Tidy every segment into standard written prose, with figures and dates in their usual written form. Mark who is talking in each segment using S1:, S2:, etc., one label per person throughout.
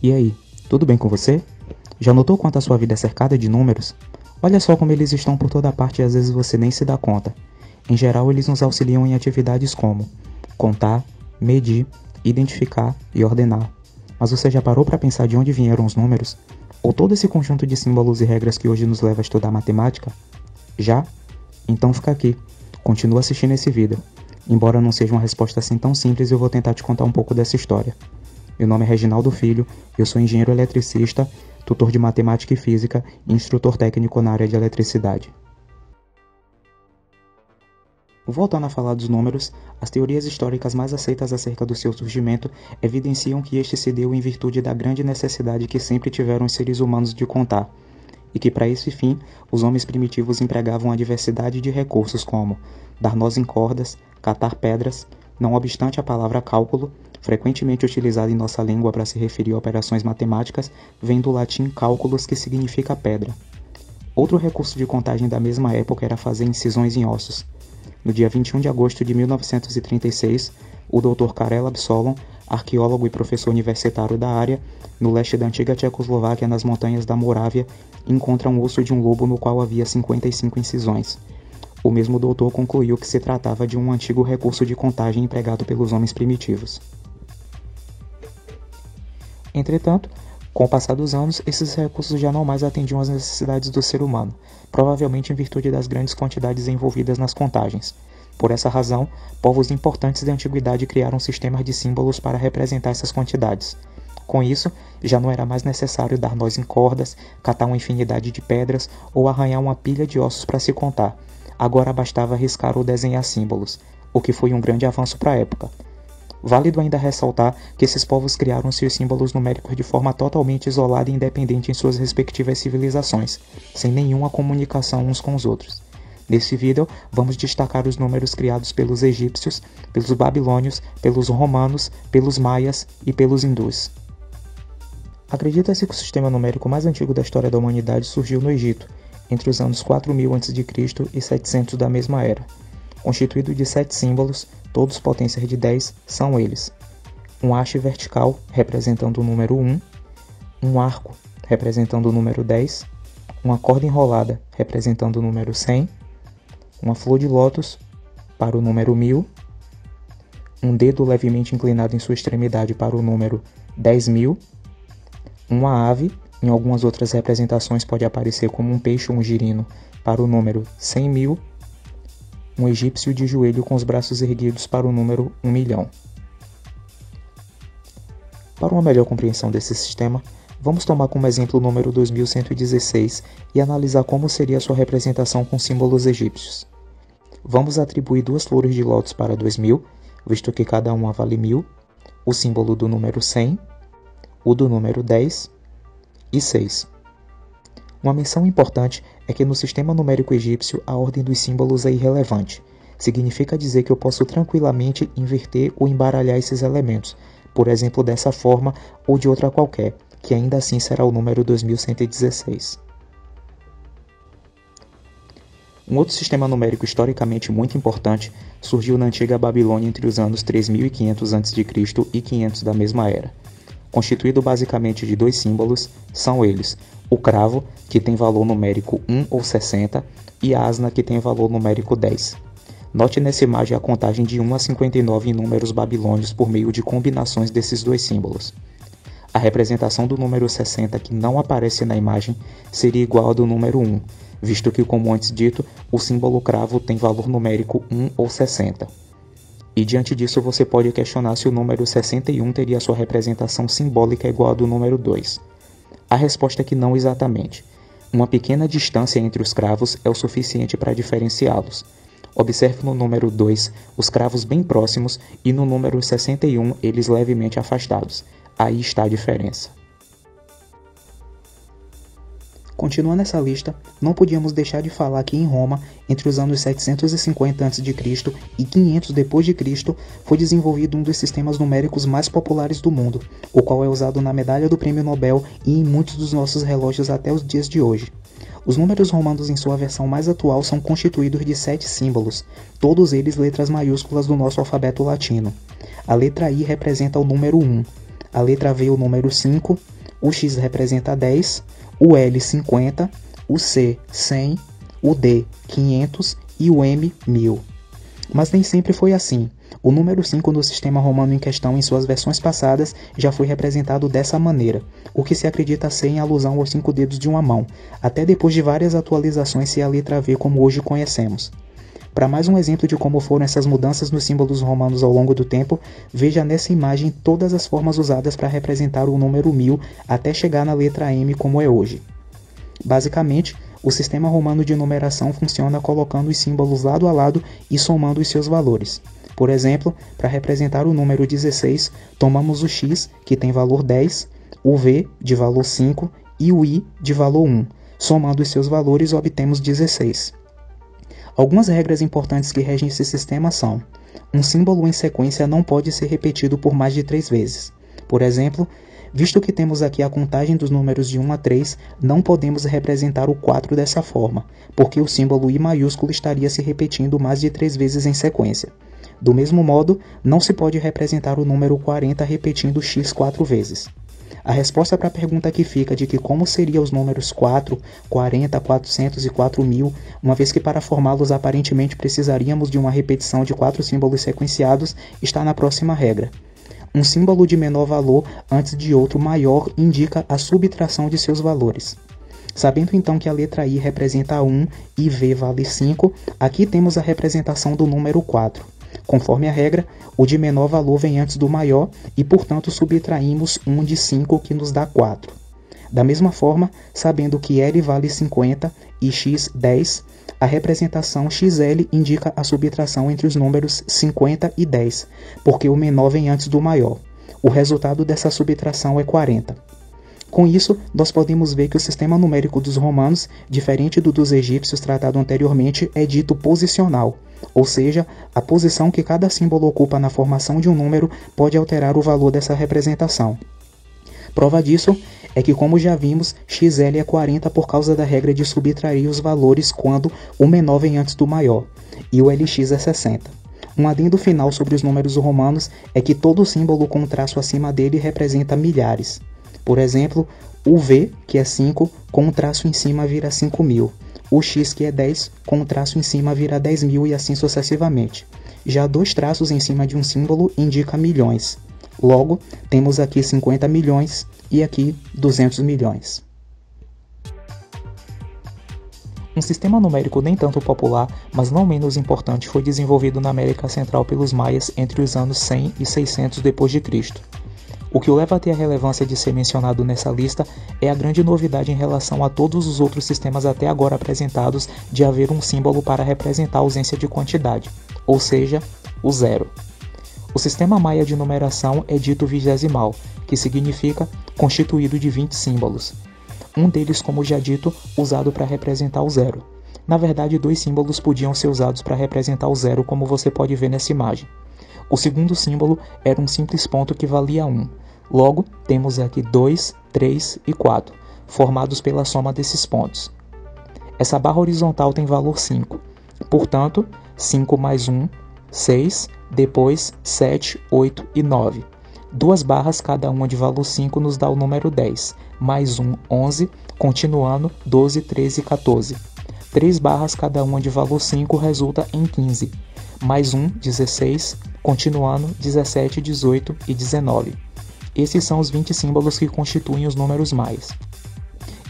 S1: E aí, tudo bem com você? Já notou quanto a sua vida é cercada de números? Olha só como eles estão por toda parte e às vezes você nem se dá conta. Em geral, eles nos auxiliam em atividades como contar, medir, identificar e ordenar. Mas você já parou para pensar de onde vieram os números? Ou todo esse conjunto de símbolos e regras que hoje nos leva a estudar matemática? Já? Então fica aqui. Continua assistindo esse vídeo. Embora não seja uma resposta assim tão simples, eu vou tentar te contar um pouco dessa história. Meu nome é Reginaldo Filho, eu sou engenheiro eletricista, tutor de matemática e física e instrutor técnico na área de eletricidade. Voltando a falar dos números, as teorias históricas mais aceitas acerca do seu surgimento evidenciam que este se deu em virtude da grande necessidade que sempre tiveram os seres humanos de contar, e que para esse fim os homens primitivos empregavam a diversidade de recursos como dar nós em cordas, catar pedras. Não obstante a palavra cálculo, frequentemente utilizada em nossa língua para se referir a operações matemáticas, vem do latim cálculos, que significa pedra. Outro recurso de contagem da mesma época era fazer incisões em ossos. No dia 21 de agosto de 1936, o Dr. Karel Absolon, arqueólogo e professor universitário da área, no leste da antiga Tchecoslováquia, nas montanhas da Morávia, encontra um osso de um lobo no qual havia 55 incisões. O mesmo doutor concluiu que se tratava de um antigo recurso de contagem empregado pelos homens primitivos. Entretanto, com o passar dos anos, esses recursos já não mais atendiam às necessidades do ser humano, provavelmente em virtude das grandes quantidades envolvidas nas contagens. Por essa razão, povos importantes da antiguidade criaram sistemas de símbolos para representar essas quantidades. Com isso, já não era mais necessário dar nós em cordas, catar uma infinidade de pedras ou arranhar uma pilha de ossos para se contar. Agora bastava riscar ou desenhar símbolos, o que foi um grande avanço para a época. Válido ainda ressaltar que esses povos criaram seus símbolos numéricos de forma totalmente isolada e independente em suas respectivas civilizações, sem nenhuma comunicação uns com os outros. Nesse vídeo, vamos destacar os números criados pelos egípcios, pelos babilônios, pelos romanos, pelos maias e pelos hindus. Acredita-se que o sistema numérico mais antigo da história da humanidade surgiu no Egito, entre os anos 4000 a.C. e 700 da mesma era. Constituído de 7 símbolos, todos potências de 10, são eles: um haste vertical, representando o número 1, um arco, representando o número 10, uma corda enrolada, representando o número 100, uma flor de lótus, para o número 1000, um dedo levemente inclinado em sua extremidade para o número 10.000, uma ave, em algumas outras representações pode aparecer como um peixe ou um girino, para o número 100.000, um egípcio de joelho com os braços erguidos para o número 1.000.000. Para uma melhor compreensão desse sistema, vamos tomar como exemplo o número 2116 e analisar como seria a sua representação com símbolos egípcios. Vamos atribuir 2 flores de lótus para 2000, visto que cada uma vale 1000, o símbolo do número 100, o do número 10 e 6. Uma menção importante é que no sistema numérico egípcio a ordem dos símbolos é irrelevante. Significa dizer que eu posso tranquilamente inverter ou embaralhar esses elementos, por exemplo dessa forma ou de outra qualquer, que ainda assim será o número 2116. Um outro sistema numérico historicamente muito importante surgiu na antiga Babilônia entre os anos 3500 a.C. e 500 da mesma era. Constituído basicamente de 2 símbolos, são eles: o cravo, que tem valor numérico 1 ou 60, e a asna, que tem valor numérico 10. Note nessa imagem a contagem de 1 a 59 em números babilônios por meio de combinações desses 2 símbolos. A representação do número 60, que não aparece na imagem, seria igual à do número 1, visto que, como antes dito, o símbolo cravo tem valor numérico 1 ou 60. E diante disso você pode questionar se o número 61 teria sua representação simbólica igual à do número 2. A resposta é que não exatamente. Uma pequena distância entre os cravos é o suficiente para diferenciá-los. Observe no número 2 os cravos bem próximos e no número 61 eles levemente afastados. Aí está a diferença. Continuando essa lista, não podíamos deixar de falar que em Roma, entre os anos 750 a.C. e 500 d.C., foi desenvolvido um dos sistemas numéricos mais populares do mundo, o qual é usado na medalha do Prêmio Nobel e em muitos dos nossos relógios até os dias de hoje. Os números romanos em sua versão mais atual são constituídos de 7 símbolos, todos eles letras maiúsculas do nosso alfabeto latino. A letra I representa o número 1, a letra V o número 5, o X representa 10, o L 50, o C 100, o D 500 e o M 1000. Mas nem sempre foi assim. O número 5 no sistema romano em questão em suas versões passadas já foi representado dessa maneira, o que se acredita ser em alusão aos 5 dedos de uma mão, até depois de várias atualizações se a letra V como hoje conhecemos. Para mais um exemplo de como foram essas mudanças nos símbolos romanos ao longo do tempo, veja nessa imagem todas as formas usadas para representar o número 1000 até chegar na letra M como é hoje. Basicamente, o sistema romano de numeração funciona colocando os símbolos lado a lado e somando os seus valores. Por exemplo, para representar o número 16, tomamos o X, que tem valor 10, o V, de valor 5, e o I, de valor 1. Somando os seus valores, obtemos 16. Algumas regras importantes que regem esse sistema são: um símbolo em sequência não pode ser repetido por mais de 3 vezes. Por exemplo, visto que temos aqui a contagem dos números de 1 a 3, não podemos representar o 4 dessa forma, porque o símbolo I maiúsculo estaria se repetindo mais de 3 vezes em sequência. Do mesmo modo, não se pode representar o número 40 repetindo x 4 vezes. A resposta para a pergunta que fica de que como seriam os números 4, 40, 400 e 4000, uma vez que para formá-los aparentemente precisaríamos de uma repetição de 4 símbolos sequenciados, está na próxima regra. Um símbolo de menor valor antes de outro maior indica a subtração de seus valores. Sabendo então que a letra I representa 1 e V vale 5, aqui temos a representação do número 4. Conforme a regra, o de menor valor vem antes do maior e, portanto, subtraímos 1 de 5, que nos dá 4. Da mesma forma, sabendo que L vale 50 e X 10, a representação XL indica a subtração entre os números 50 e 10, porque o menor vem antes do maior. O resultado dessa subtração é 40. Com isso, nós podemos ver que o sistema numérico dos romanos, diferente do dos egípcios tratado anteriormente, é dito posicional, ou seja, a posição que cada símbolo ocupa na formação de um número pode alterar o valor dessa representação. Prova disso é que, como já vimos, XL é 40 por causa da regra de subtrair os valores quando o menor vem antes do maior, e o LX é 60. Um adendo final sobre os números romanos é que todo símbolo com um traço acima dele representa milhares. Por exemplo, o V, que é 5, com um traço em cima vira 5.000. O X, que é 10, com um traço em cima vira 10.000 e assim sucessivamente. Já 2 traços em cima de um símbolo indica milhões. Logo, temos aqui 50 milhões e aqui 200 milhões. Um sistema numérico nem tanto popular, mas não menos importante, foi desenvolvido na América Central pelos maias entre os anos 100 e 600 d.C. O que o leva a ter a relevância de ser mencionado nessa lista é a grande novidade em relação a todos os outros sistemas até agora apresentados de haver um símbolo para representar a ausência de quantidade, ou seja, o zero. O sistema maia de numeração é dito vigesimal, que significa constituído de 20 símbolos. Um deles, como já dito, usado para representar o zero. Na verdade, 2 símbolos podiam ser usados para representar o zero, como você pode ver nessa imagem. O segundo símbolo era um simples ponto que valia 1. Logo, temos aqui 2, 3 e 4, formados pela soma desses pontos. Essa barra horizontal tem valor 5. Portanto, 5 mais 1, 6, depois 7, 8 e 9. 2 barras, cada uma de valor 5, nos dá o número 10, mais 1, 11, continuando 12, 13 e 14. 3 barras, cada uma de valor 5, resulta em 15, mais 1, 16, continuando 17, 18 e 19. Esses são os 20 símbolos que constituem os números maias.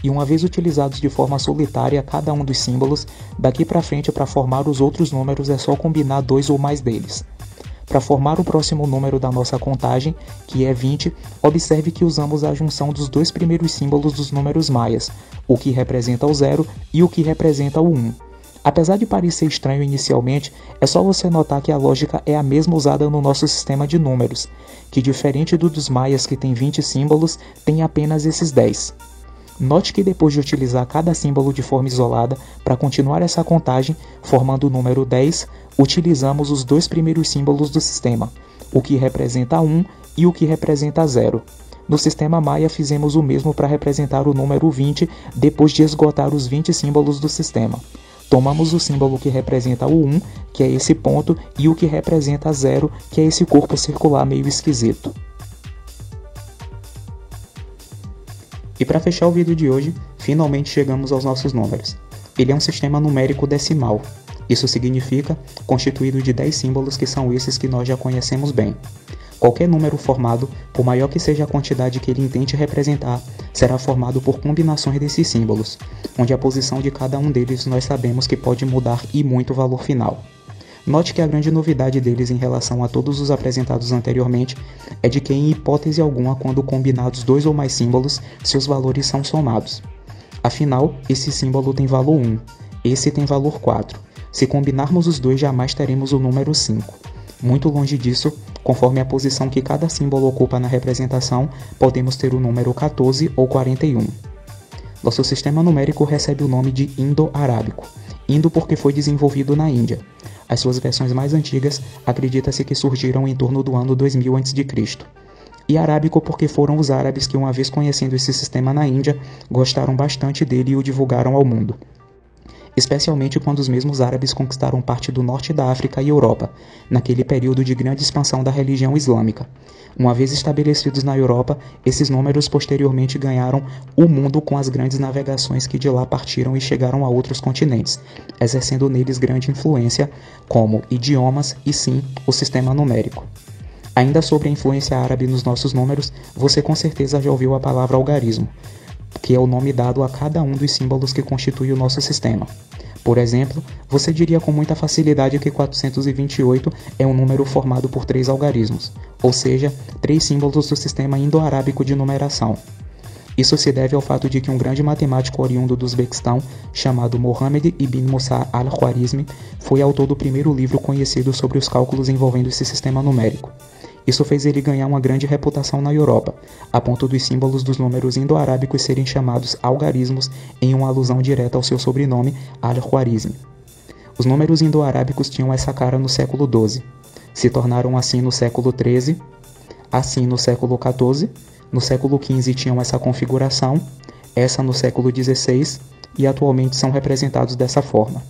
S1: E uma vez utilizados de forma solitária cada um dos símbolos, daqui para frente para formar os outros números é só combinar 2 ou mais deles. Para formar o próximo número da nossa contagem, que é 20, observe que usamos a junção dos 2 primeiros símbolos dos números maias, o que representa o 0 e o que representa o 1. Apesar de parecer estranho inicialmente, é só você notar que a lógica é a mesma usada no nosso sistema de números, que diferente do dos maias que tem 20 símbolos, tem apenas esses 10. Note que depois de utilizar cada símbolo de forma isolada, para continuar essa contagem, formando o número 10, utilizamos os 2 primeiros símbolos do sistema, o que representa 1 e o que representa 0. No sistema maia fizemos o mesmo para representar o número 20 depois de esgotar os 20 símbolos do sistema. Tomamos o símbolo que representa o 1, que é esse ponto, e o que representa 0, que é esse corpo circular meio esquisito. E para fechar o vídeo de hoje, finalmente chegamos aos nossos números. Ele é um sistema numérico decimal. Isso significa constituído de 10 símbolos que são esses que nós já conhecemos bem. Qualquer número formado, por maior que seja a quantidade que ele intente representar, será formado por combinações desses símbolos, onde a posição de cada um deles nós sabemos que pode mudar e muito o valor final. Note que a grande novidade deles em relação a todos os apresentados anteriormente é de que em hipótese alguma quando combinados 2 ou mais símbolos, seus valores são somados. Afinal, esse símbolo tem valor 1, esse tem valor 4. Se combinarmos os dois, jamais teremos o número 5. Muito longe disso, conforme a posição que cada símbolo ocupa na representação, podemos ter o número 14 ou 41. Nosso sistema numérico recebe o nome de Indo-Arábico. Indo porque foi desenvolvido na Índia. As suas versões mais antigas acredita-se que surgiram em torno do ano 2000 a.C. E arábico porque foram os árabes que, uma vez conhecendo esse sistema na Índia, gostaram bastante dele e o divulgaram ao mundo. Especialmente quando os mesmos árabes conquistaram parte do norte da África e Europa, naquele período de grande expansão da religião islâmica. Uma vez estabelecidos na Europa, esses números posteriormente ganharam o mundo com as grandes navegações que de lá partiram e chegaram a outros continentes, exercendo neles grande influência, como idiomas e sim o sistema numérico. Ainda sobre a influência árabe nos nossos números, você com certeza já ouviu a palavra algarismo, que é o nome dado a cada um dos símbolos que constitui o nosso sistema. Por exemplo, você diria com muita facilidade que 428 é um número formado por 3 algarismos, ou seja, 3 símbolos do sistema indo-arábico de numeração. Isso se deve ao fato de que um grande matemático oriundo do Uzbequistão, chamado Mohammed ibn Musa al-Khwarizmi, foi autor do primeiro livro conhecido sobre os cálculos envolvendo esse sistema numérico. Isso fez ele ganhar uma grande reputação na Europa, a ponto dos símbolos dos números indo-arábicos serem chamados algarismos em uma alusão direta ao seu sobrenome al-Khwarizmi. Os números indo-arábicos tinham essa cara no século XII, se tornaram assim no século XIII, assim no século XIV, no século XV tinham essa configuração, essa no século XVI e atualmente são representados dessa forma.